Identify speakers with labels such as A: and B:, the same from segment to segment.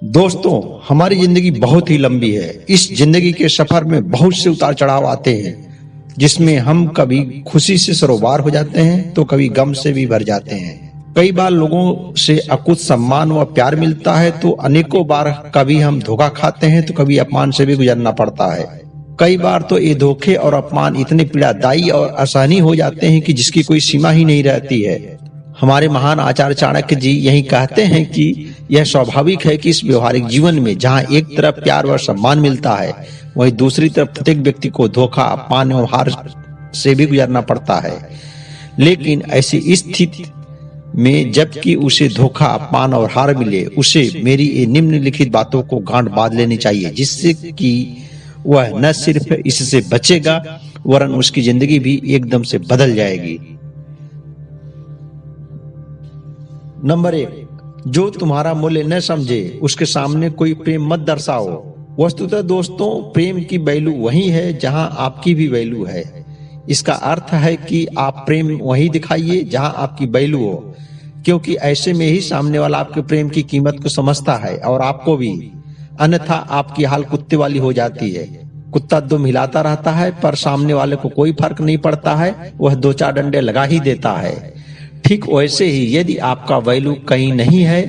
A: दोस्तों, हमारी जिंदगी बहुत ही लंबी है। इस जिंदगी के सफर में बहुत से उतार चढ़ाव आते हैं, जिसमें हम कभी खुशी से सरोबार हो जाते हैं तो कभी गम से भी भर जाते हैं। कई बार लोगों से अकुत सम्मान व प्यार मिलता है तो अनेकों बार कभी हम धोखा खाते हैं तो कभी अपमान से भी गुजरना पड़ता है। कई बार तो ये धोखे और अपमान इतने पीड़ादायी और असहनीय हो जाते हैं कि जिसकी कोई सीमा ही नहीं रहती है। हमारे महान आचार्य चाणक्य जी यही कहते हैं कि यह स्वाभाविक है कि इस व्यवहारिक जीवन में जहां एक तरफ प्यार व सम्मान मिलता है, वहीं दूसरी तरफ प्रत्येक व्यक्ति को धोखा, अपमान और हार से भी गुजरना पड़ता है। लेकिन ऐसी स्थिति में जबकि उसे धोखा, अपमान और हार मिले, उसे मेरी ये निम्नलिखित बातों को गांठ बांध लेनी चाहिए, जिससे कि वह न सिर्फ इससे बचेगा वरन उसकी जिंदगी भी एकदम से बदल जाएगी। नंबर 1, जो तुम्हारा मूल्य न समझे उसके सामने कोई प्रेम मत दर्शाओ। वस्तुतः दोस्तों, प्रेम की वैल्यू वही है जहां आपकी भी वैल्यू है। इसका अर्थ है कि आप प्रेम वही दिखाइए जहां आपकी वैल्यू हो, क्योंकि ऐसे में ही सामने वाला आपके प्रेम की कीमत को समझता है और आपको भी। अन्यथा आपकी हाल कुत्ते वाली हो जाती है। कुत्ता दुम हिलाता रहता है पर सामने वाले को कोई फर्क नहीं पड़ता है, वह 2-4 डंडे लगा ही देता है। ठीक वैसे ही यदि आपका वैल्यू कहीं नहीं है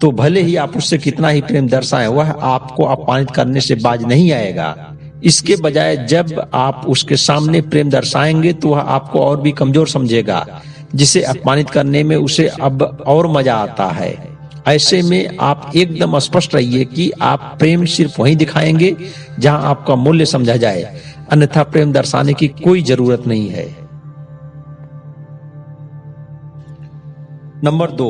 A: तो भले ही आप उससे कितना ही प्रेम दर्शाएं, वह आपको अपमानित करने से बाज नहीं आएगा। इसके बजाय जब आप उसके सामने प्रेम दर्शाएंगे तो वह आपको और भी कमजोर समझेगा, जिसे अपमानित करने में उसे अब और मजा आता है। ऐसे में आप एकदम स्पष्ट रहिए कि आप प्रेम सिर्फ वहीं दिखाएंगे जहां आपका मूल्य समझा जाए, अन्यथा प्रेम दर्शाने की कोई जरूरत नहीं है। नंबर 2,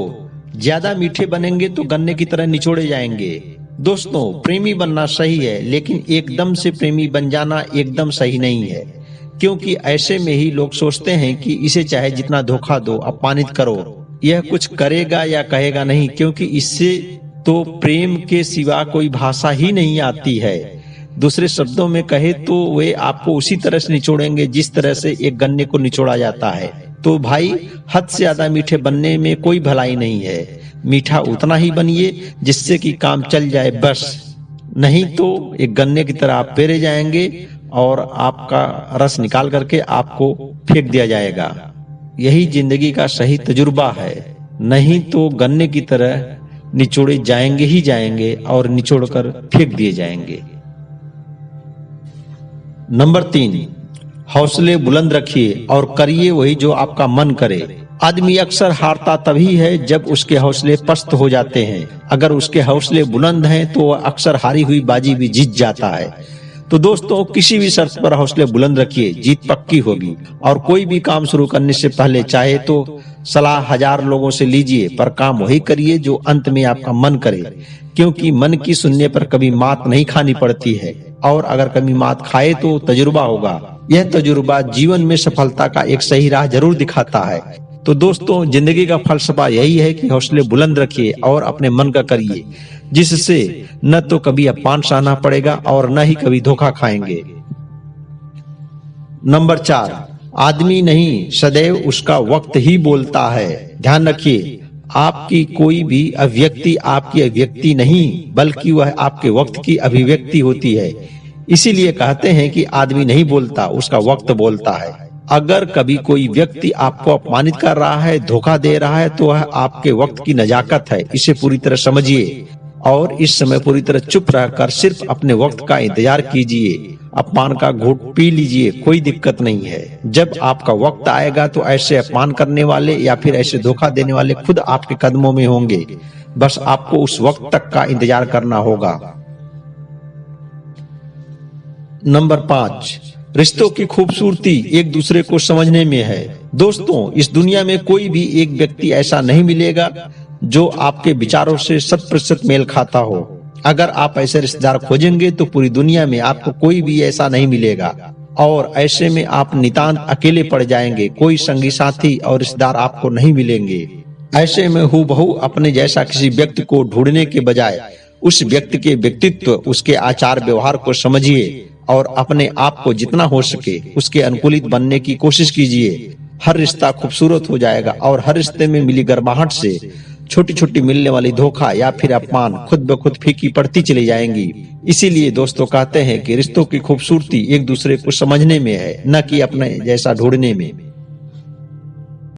A: ज्यादा मीठे बनेंगे तो गन्ने की तरह निचोड़े जाएंगे। दोस्तों, प्रेमी बनना सही है, लेकिन एकदम से प्रेमी बन जाना एकदम सही नहीं है, क्योंकि ऐसे में ही लोग सोचते हैं कि इसे चाहे जितना धोखा दो, अपमानित करो, यह कुछ करेगा या कहेगा नहीं, क्योंकि इससे तो प्रेम के सिवा कोई भाषा ही नहीं आती है। दूसरे शब्दों में कहे तो वे आपको उसी तरह से निचोड़ेंगे जिस तरह से एक गन्ने को निचोड़ा जाता है। तो भाई, हद से ज्यादा मीठे बनने में कोई भलाई नहीं है। मीठा उतना ही बनिए जिससे कि काम चल जाए बस, नहीं तो एक गन्ने की तरह आप पेरे जाएंगे और आपका रस निकाल करके आपको फेंक दिया जाएगा। यही जिंदगी का सही तजुर्बा है, नहीं तो गन्ने की तरह निचोड़े जाएंगे ही जाएंगे और निचोड़कर फेंक दिए जाएंगे। नंबर 3, हौसले बुलंद रखिए और करिए वही जो आपका मन करे। आदमी अक्सर हारता तभी है जब उसके हौसले पस्त हो जाते हैं। अगर उसके हौसले बुलंद हैं तो वह अक्सर हारी हुई बाजी भी जीत जाता है। तो दोस्तों, किसी भी शर्त पर हौसले बुलंद रखिए, जीत पक्की होगी। और कोई भी काम शुरू करने से पहले चाहे तो सलाह 1000 लोगों से लीजिए, पर काम वही करिए जो अंत में आपका मन करे, क्योंकि मन की सुनने पर कभी मात नहीं खानी पड़ती है, और अगर कभी मात खाए तो तजुर्बा होगा। यह तजुर्बा जीवन में सफलता का एक सही राह जरूर दिखाता है। तो दोस्तों, जिंदगी का फलसफा यही है कि हौसले बुलंद रखिए और अपने मन का करिए, जिससे न तो कभी अपमान सहना पड़ेगा और न ही कभी धोखा खाएंगे। नंबर 4, आदमी नहीं सदैव उसका वक्त ही बोलता है। ध्यान रखिए, आपकी कोई भी अभिव्यक्ति आपकी अभिव्यक्ति नहीं, बल्कि वह आपके वक्त की अभिव्यक्ति होती है। इसीलिए कहते हैं कि आदमी नहीं बोलता, उसका वक्त बोलता है। अगर कभी कोई व्यक्ति आपको अपमानित कर रहा है, धोखा दे रहा है, तो वह आपके वक्त की नजाकत है। इसे पूरी तरह समझिए और इस समय पूरी तरह चुप रहकर सिर्फ अपने वक्त का इंतजार कीजिए। अपमान का घूंट पी लीजिए, कोई दिक्कत नहीं है। जब आपका वक्त आएगा तो ऐसे अपमान करने वाले या फिर ऐसे धोखा देने वाले खुद आपके कदमों में होंगे। बस आपको उस वक्त तक का इंतजार करना होगा। नंबर 5, रिश्तों की खूबसूरती एक दूसरे को समझने में है। दोस्तों, इस दुनिया में कोई भी एक व्यक्ति ऐसा नहीं मिलेगा जो आपके विचारों से 100% मेल खाता हो। अगर आप ऐसे रिश्तेदार खोजेंगे तो पूरी दुनिया में आपको कोई भी ऐसा नहीं मिलेगा, और ऐसे में आप नितांत अकेले पड़ जाएंगे। कोई संगी साथी और रिश्तेदार आपको नहीं मिलेंगे। ऐसे में हूबहू अपने जैसा किसी व्यक्ति को ढूंढने के बजाय उस व्यक्ति के व्यक्तित्व, उसके आचार व्यवहार को समझिए और अपने आप को जितना हो सके उसके अनुकूलित बनने की कोशिश कीजिए। हर रिश्ता खूबसूरत हो जाएगा और हर रिश्ते में मिली गर्माहट से छोटी छोटी मिलने वाली धोखा या फिर अपमान खुद ब खुद फीकी पड़ती चली जाएंगी। इसीलिए दोस्तों कहते हैं कि रिश्तों की खूबसूरती एक दूसरे को समझने में है, न कि अपने जैसा ढूंढने में।